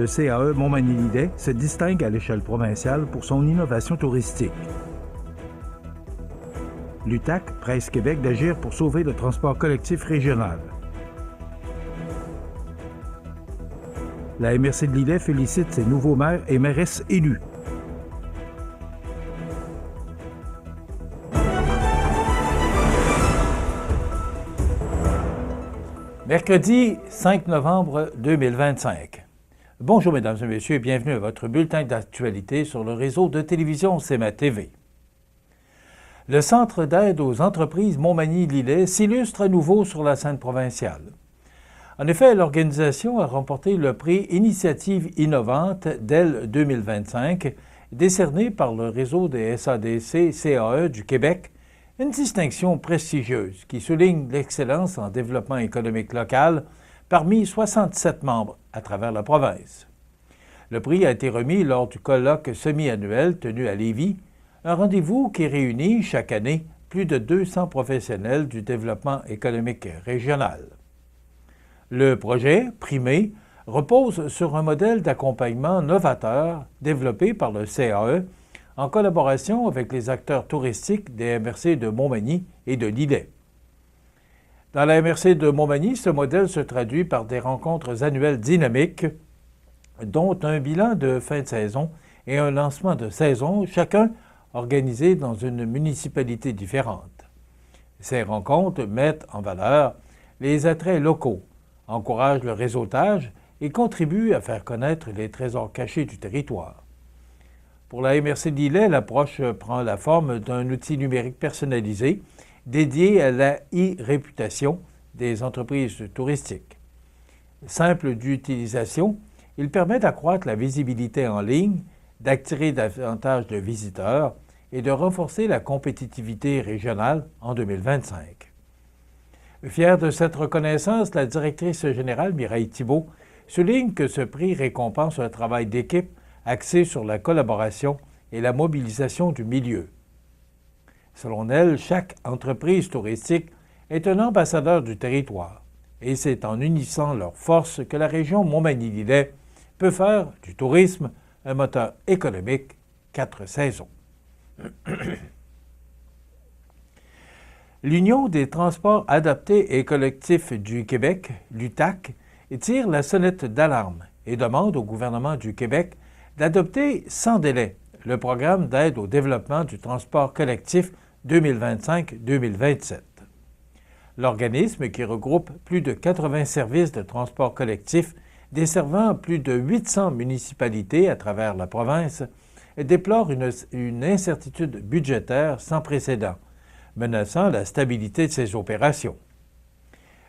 le CAE Montmagny-Lillet se distingue à l'échelle provinciale pour son innovation touristique. L'UTAC presse Québec d'agir pour sauver le transport collectif régional. La MRC de Lillet félicite ses nouveaux maires et mairesses élus. Mercredi 5 novembre 2025. Bonjour mesdames et messieurs et bienvenue à votre bulletin d'actualité sur le réseau de télévision CMA TV. Le Centre d'aide aux entreprises Montmagny-Lillet s'illustre à nouveau sur la scène provinciale. En effet, l'organisation a remporté le prix Initiative innovante DEL 2025, décerné par le réseau des SADC-CAE du Québec, une distinction prestigieuse qui souligne l'excellence en développement économique local parmi 67 membres à travers la province. Le prix a été remis lors du colloque semi-annuel tenu à Lévis, un rendez-vous qui réunit chaque année plus de 200 professionnels du développement économique régional. Le projet, primé, repose sur un modèle d'accompagnement novateur développé par le CAE en collaboration avec les acteurs touristiques des MRC de Montmagny et de Lillet. Dans la MRC de Montmagny, ce modèle se traduit par des rencontres annuelles dynamiques, dont un bilan de fin de saison et un lancement de saison, chacun organisé dans une municipalité différente. Ces rencontres mettent en valeur les attraits locaux, encouragent le réseautage et contribuent à faire connaître les trésors cachés du territoire. Pour la MRC de Lillet, l'approche prend la forme d'un outil numérique personnalisé dédié à la e-réputation des entreprises touristiques. Simple d'utilisation, il permet d'accroître la visibilité en ligne, d'attirer davantage de visiteurs et de renforcer la compétitivité régionale en 2025. Fière de cette reconnaissance, la directrice générale Mireille Thibault souligne que ce prix récompense un travail d'équipe axé sur la collaboration et la mobilisation du milieu. Selon elle, chaque entreprise touristique est un ambassadeur du territoire et c'est en unissant leurs forces que la région Montmagny-Lillet peut faire du tourisme un moteur économique 4 saisons. L'Union des transports adaptés et collectifs du Québec, l'UTAC, tire la sonnette d'alarme et demande au gouvernement du Québec d'adopter sans délai le programme d'aide au développement du transport collectif 2025-2027. L'organisme, qui regroupe plus de 80 services de transport collectif desservant plus de 800 municipalités à travers la province, déplore une incertitude budgétaire sans précédent, menaçant la stabilité de ses opérations.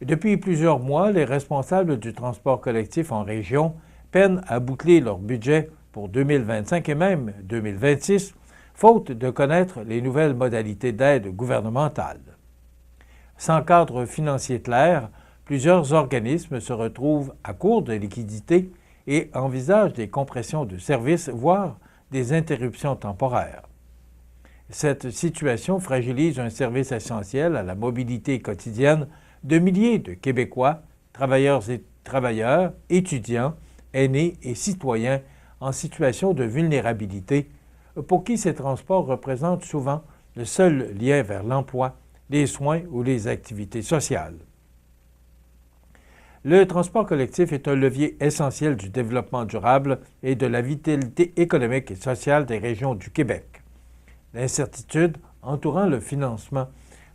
Depuis plusieurs mois, les responsables du transport collectif en région peinent à boucler leur budget pour 2025 et même 2026, faute de connaître les nouvelles modalités d'aide gouvernementale. Sans cadre financier clair, plusieurs organismes se retrouvent à court de liquidités et envisagent des compressions de services, voire des interruptions temporaires. Cette situation fragilise un service essentiel à la mobilité quotidienne de milliers de Québécois, travailleurs, étudiants, aînés et citoyens en situation de vulnérabilité, pour qui ces transports représentent souvent le seul lien vers l'emploi, les soins ou les activités sociales. Le transport collectif est un levier essentiel du développement durable et de la vitalité économique et sociale des régions du Québec. L'incertitude entourant le financement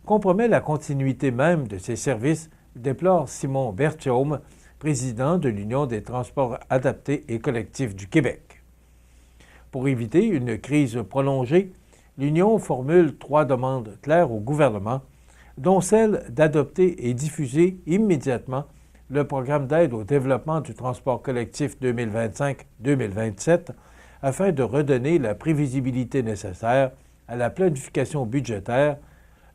compromet la continuité même de ces services, déplore Simon Berthiaume, président de l'Union des transports adaptés et collectifs du Québec. Pour éviter une crise prolongée, l'Union formule 3 demandes claires au gouvernement, dont celle d'adopter et diffuser immédiatement le programme d'aide au développement du transport collectif 2025-2027 afin de redonner la prévisibilité nécessaire à la planification budgétaire,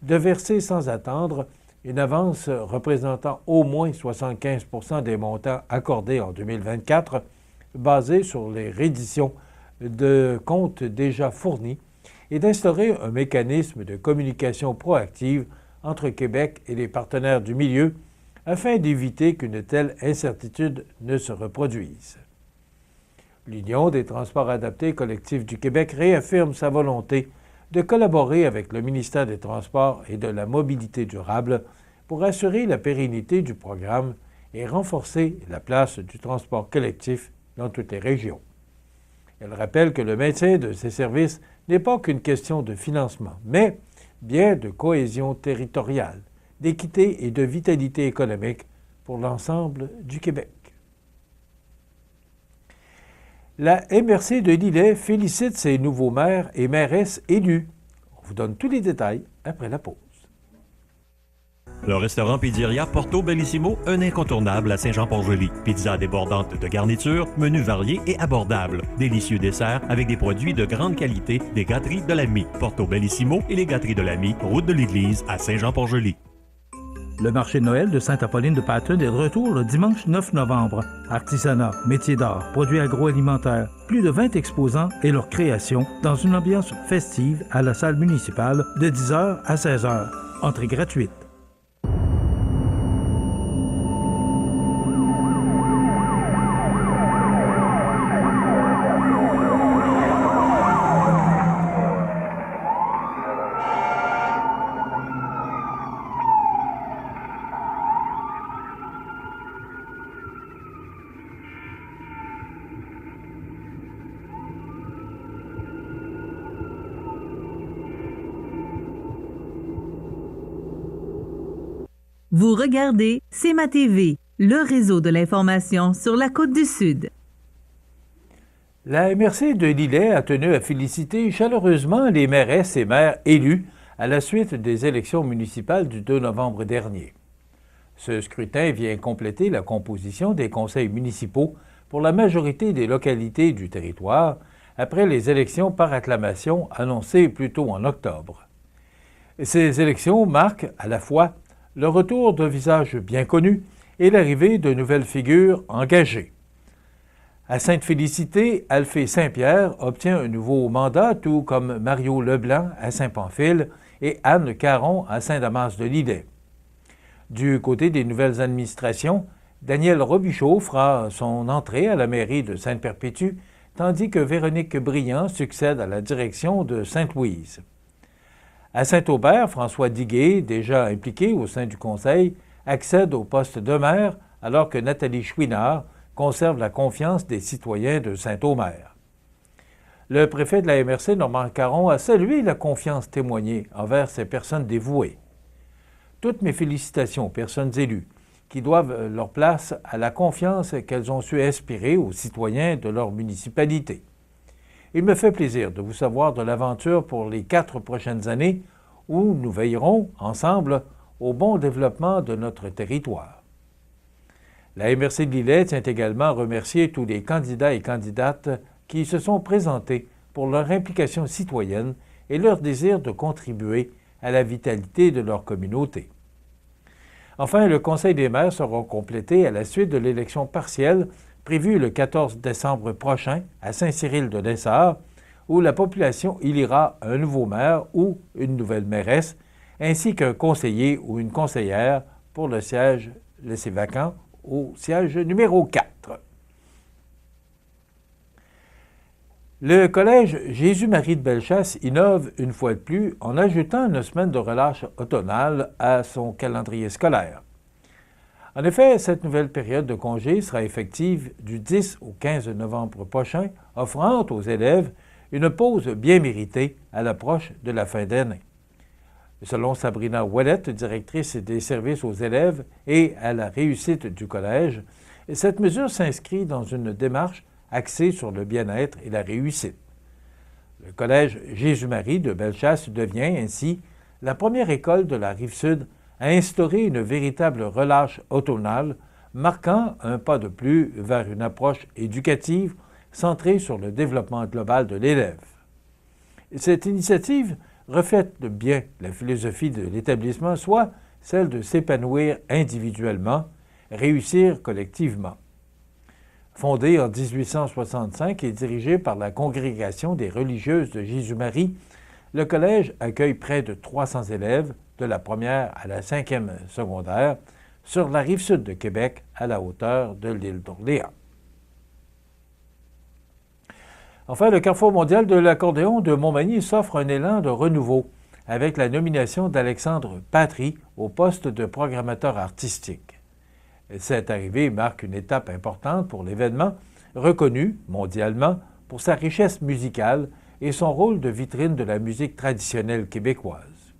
de verser sans attendre une avance représentant au moins 75 % des montants accordés en 2024, basés sur les redditions de comptes déjà fournis, et d'instaurer un mécanisme de communication proactive entre Québec et les partenaires du milieu afin d'éviter qu'une telle incertitude ne se reproduise. L'Union des transports adaptés collectifs du Québec réaffirme sa volonté de collaborer avec le ministère des Transports et de la Mobilité durable pour assurer la pérennité du programme et renforcer la place du transport collectif dans toutes les régions. Elle rappelle que le maintien de ces services n'est pas qu'une question de financement, mais bien de cohésion territoriale, d'équité et de vitalité économique pour l'ensemble du Québec. La MRC de Lillet félicite ses nouveaux maires et mairesses élus. On vous donne tous les détails après la pause. Le restaurant Pizzeria Porto Bellissimo, un incontournable à Saint-Jean-Port-Joli. Pizza débordante de garnitures, menus variés et abordables. Délicieux desserts avec des produits de grande qualité des gâteries de l'Ami. Porto Bellissimo et les gâteries de l'Ami, route de l'église à Saint-Jean-Port-Joli. Le marché de Noël de Sainte-Apolline-de-Paton est de retour le dimanche 9 novembre. Artisanat, métiers d'art, produits agroalimentaires, plus de 20 exposants et leurs créations dans une ambiance festive à la salle municipale de 10h à 16h. Entrée gratuite. Vous regardez CEMA TV, le réseau de l'information sur la Côte-du-Sud. La MRC de Lillet a tenu à féliciter chaleureusement les mairesses et maires élus à la suite des élections municipales du 2 novembre dernier. Ce scrutin vient compléter la composition des conseils municipaux pour la majorité des localités du territoire après les élections par acclamation annoncées plus tôt en octobre. Ces élections marquent à la fois le retour de visages bien connus et l'arrivée de nouvelles figures engagées. À Sainte-Félicité, Alphée Saint-Pierre obtient un nouveau mandat, tout comme Mario Leblanc à Saint-Pamphile et Anne Caron à Saint-Damas-de-Lillet. Du côté des nouvelles administrations, Daniel Robichaud fera son entrée à la mairie de Sainte-Perpétue, tandis que Véronique Briand succède à la direction de Sainte-Louise. À Saint-Aubert, François Diguet, déjà impliqué au sein du conseil, accède au poste de maire alors que Nathalie Chouinard conserve la confiance des citoyens de Saint-Omer. Le préfet de la MRC, Normand Caron, a salué la confiance témoignée envers ces personnes dévouées. Toutes mes félicitations aux personnes élues qui doivent leur place à la confiance qu'elles ont su inspirer aux citoyens de leur municipalité. Il me fait plaisir de vous savoir de l'aventure pour les 4 prochaines années où nous veillerons ensemble au bon développement de notre territoire. La MRC de Lillet tient également à remercier tous les candidats et candidates qui se sont présentés pour leur implication citoyenne et leur désir de contribuer à la vitalité de leur communauté. Enfin, le Conseil des maires sera complété à la suite de l'élection partielle prévue le 14 décembre prochain à Saint-Cyril-de-Lessard, où la population élira un nouveau maire ou une nouvelle mairesse, ainsi qu'un conseiller ou une conseillère pour le siège laissé vacant au siège numéro 4. Le Collège Jésus-Marie de Bellechasse innove une fois de plus en ajoutant une semaine de relâche automnale à son calendrier scolaire. En effet, cette nouvelle période de congé sera effective du 10 au 15 novembre prochain, offrant aux élèves une pause bien méritée à l'approche de la fin d'année. Selon Sabrina Ouellette, directrice des services aux élèves et à la réussite du collège, cette mesure s'inscrit dans une démarche axée sur le bien-être et la réussite. Le Collège Jésus-Marie de Bellechasse devient ainsi la première école de la Rive-Sud à instaurer une véritable relâche automnale, marquant un pas de plus vers une approche éducative centrée sur le développement global de l'élève. Cette initiative reflète bien la philosophie de l'établissement, soit celle de s'épanouir individuellement, réussir collectivement. Fondé en 1865 et dirigé par la Congrégation des religieuses de Jésus-Marie, le collège accueille près de 300 élèves de la première à la 5e secondaire sur la rive sud de Québec à la hauteur de l'île d'Orléans. Enfin, le Carrefour mondial de l'accordéon de Montmagny s'offre un élan de renouveau avec la nomination d'Alexandre Patry au poste de programmateur artistique. Cette arrivée marque une étape importante pour l'événement, reconnu mondialement pour sa richesse musicale et son rôle de vitrine de la musique traditionnelle québécoise.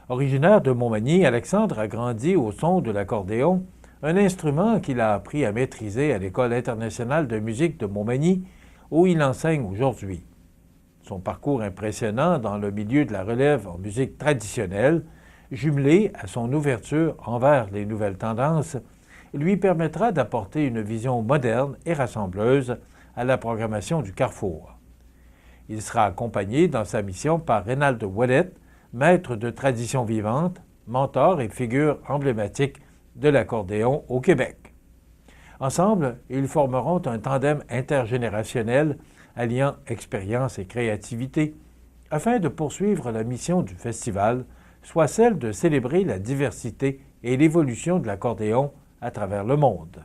Originaire de Montmagny, Alexandre a grandi au son de l'accordéon, un instrument qu'il a appris à maîtriser à l'École internationale de musique de Montmagny, où il enseigne aujourd'hui. Son parcours impressionnant dans le milieu de la relève en musique traditionnelle, jumelé à son ouverture envers les nouvelles tendances, lui permettra d'apporter une vision moderne et rassembleuse à la programmation du Carrefour. Il sera accompagné dans sa mission par Reynald Ouellette, maître de tradition vivante, mentor et figure emblématique de l'accordéon au Québec. Ensemble, ils formeront un tandem intergénérationnel alliant expérience et créativité afin de poursuivre la mission du festival, soit celle de célébrer la diversité et l'évolution de l'accordéon à travers le monde.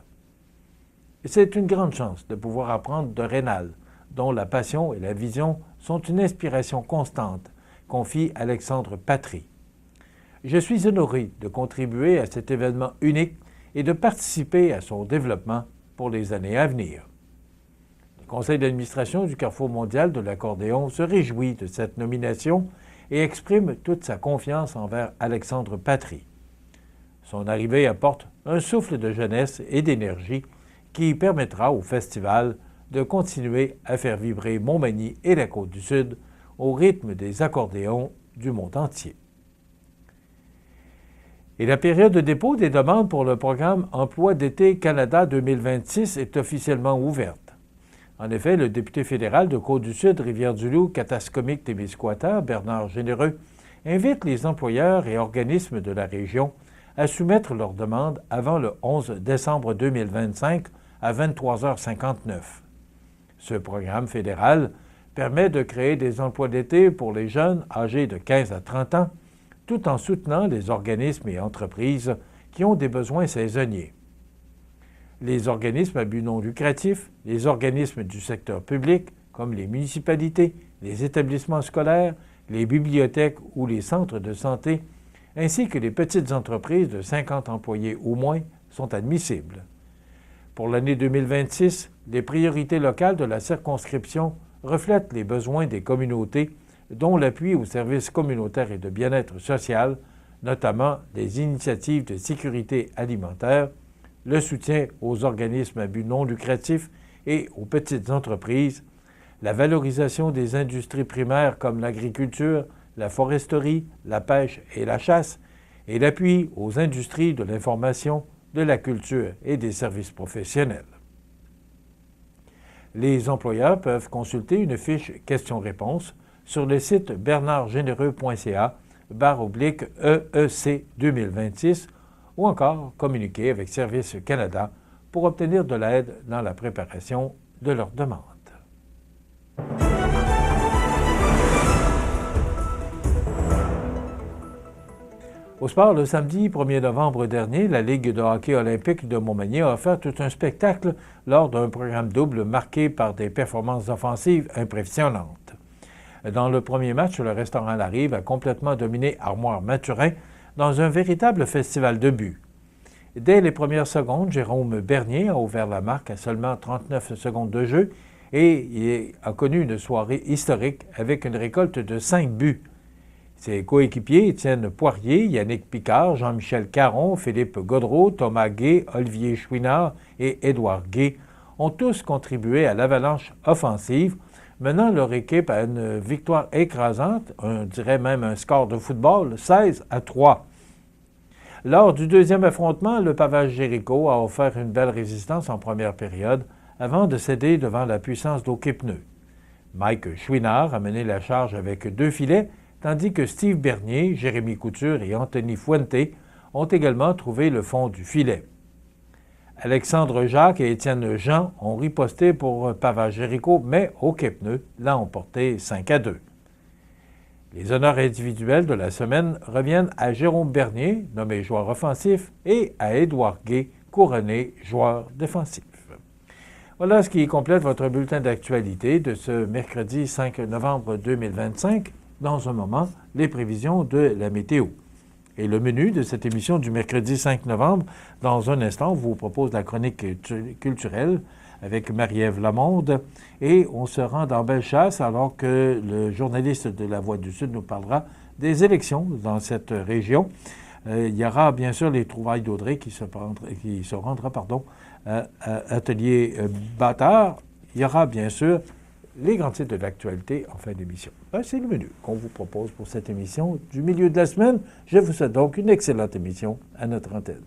C'est une grande chance de pouvoir apprendre de Reynald, dont la passion et la vision sont une inspiration constante, confie Alexandre Patry. Je suis honoré de contribuer à cet événement unique et de participer à son développement pour les années à venir. Le conseil d'administration du Carrefour mondial de l'accordéon se réjouit de cette nomination et exprime toute sa confiance envers Alexandre Patry. Son arrivée apporte un souffle de jeunesse et d'énergie qui permettra au festival de continuer à faire vibrer Montmagny et la Côte-du-Sud au rythme des accordéons du monde entier. Et la période de dépôt des demandes pour le programme Emploi d'été Canada 2026 est officiellement ouverte. En effet, le député fédéral de Côte-du-Sud, Rivière-du-Loup, Katascomique-Témiscouata, Bernard Généreux, invite les employeurs et organismes de la région à soumettre leurs demandes avant le 11 décembre 2025 à 23h59. Ce programme fédéral permet de créer des emplois d'été pour les jeunes âgés de 15 à 30 ans, tout en soutenant les organismes et entreprises qui ont des besoins saisonniers. Les organismes à but non lucratif, les organismes du secteur public, comme les municipalités, les établissements scolaires, les bibliothèques ou les centres de santé, ainsi que les petites entreprises de 50 employés ou moins, sont admissibles. Pour l'année 2026, les priorités locales de la circonscription reflètent les besoins des communautés, dont l'appui aux services communautaires et de bien-être social, notamment les initiatives de sécurité alimentaire, le soutien aux organismes à but non lucratif et aux petites entreprises, la valorisation des industries primaires comme l'agriculture, la foresterie, la pêche et la chasse, et l'appui aux industries de l'information, de la culture et des services professionnels. Les employeurs peuvent consulter une fiche questions-réponses sur le site bernardgenereux.ca/EEC 2026 ou encore communiquer avec Service Canada pour obtenir de l'aide dans la préparation de leurs demandes. Au sport, le samedi 1er novembre dernier, la Ligue de hockey olympique de Montmagny a offert tout un spectacle lors d'un programme double marqué par des performances offensives impressionnantes. Dans le premier match, le restaurant La Rive a complètement dominé Armoire-Mathurin dans un véritable festival de buts. Dès les premières secondes, Jérôme Bernier a ouvert la marque à seulement 39 secondes de jeu et il a connu une soirée historique avec une récolte de 5 buts. Ses coéquipiers Étienne Poirier, Yannick Picard, Jean-Michel Caron, Philippe Godreau, Thomas Gay, Olivier Chouinard et Édouard Gay ont tous contribué à l'avalanche offensive, menant leur équipe à une victoire écrasante, on dirait même un score de football, 16-3. Lors du deuxième affrontement, le Pavage Jéricho a offert une belle résistance en première période avant de céder devant la puissance d'Hockey-Pneus. Mike Chouinard a mené la charge avec 2 filets, tandis que Steve Bernier, Jérémy Couture et Anthony Fuente ont également trouvé le fond du filet. Alexandre Jacques et Étienne Jean ont riposté pour Pavage Jéricho, mais Hockey-Pneus l'a emporté 5-2. Les honneurs individuels de la semaine reviennent à Jérôme Bernier, nommé joueur offensif, et à Édouard Gay, couronné joueur défensif. Voilà ce qui complète votre bulletin d'actualité de ce mercredi 5 novembre 2025. Dans un moment, les prévisions de la météo. Et le menu de cette émission du mercredi 5 novembre, dans un instant, on vous propose la chronique culturelle avec Marie-Ève Lamonde. Et on se rend dans Bellechasse alors que le journaliste de La Voix du Sud nous parlera des élections dans cette région. Il y aura bien sûr les trouvailles d'Audrey qui se rendra à Atelier Bâtard. Il y aura bien sûr les grands titres de l'actualité en fin d'émission. C'est le menu qu'on vous propose pour cette émission du milieu de la semaine. Je vous souhaite donc une excellente émission à notre antenne.